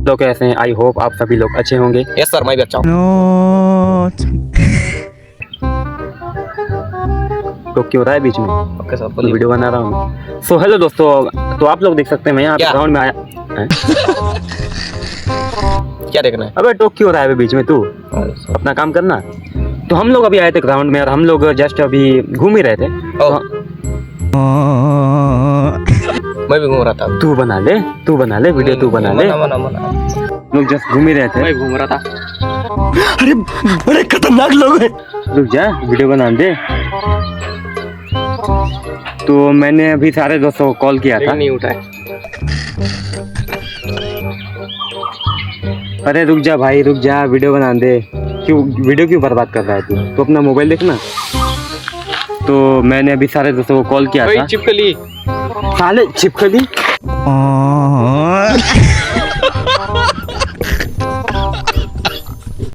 लोग कैसे हैं? आई होप आप सभी लोग अच्छे होंगे। यस सर, मैं भी अच्छा हूँ। तो क्यों हो रहा है बीच में? ओके सर, तो बोलिए। वीडियो बना रहा हूँ। सो हेलो दोस्तों, तो आप लोग देख सकते हैं मैं यहाँ क्या? ग्राउंड में आया। हैं? क्या देखना है? अबे टोक क्यों हो रहा है अबे बीच में? तू अपना काम करना। तो हम लोग अभी आए थे ग्राउंड में और हम लोग जस्ट अभी घूम ही रहे थे। मैं भी घूम रहा था। तू बना ले वीडियो, तू बना ले। मना। लोग जस्ट घूम ही रहे थे। मैं घूम रहा था। अरे बड़े खतरनाक लोग हैं। रुक जा, वीडियो बना दे। तो मैंने अभी सारे दोस्तों को कॉल किया था। नहीं उठाए। अरे रुक जा भाई, रुक जा, वीडियो बना दे। क्यों वीडियो क्यों बर्बाद कर रहा है तू? तो अपना मोबाइल देखना। तो मैंने अभी सारे दोस्तों को कॉल किया था। चिपकली। साले छिपकली।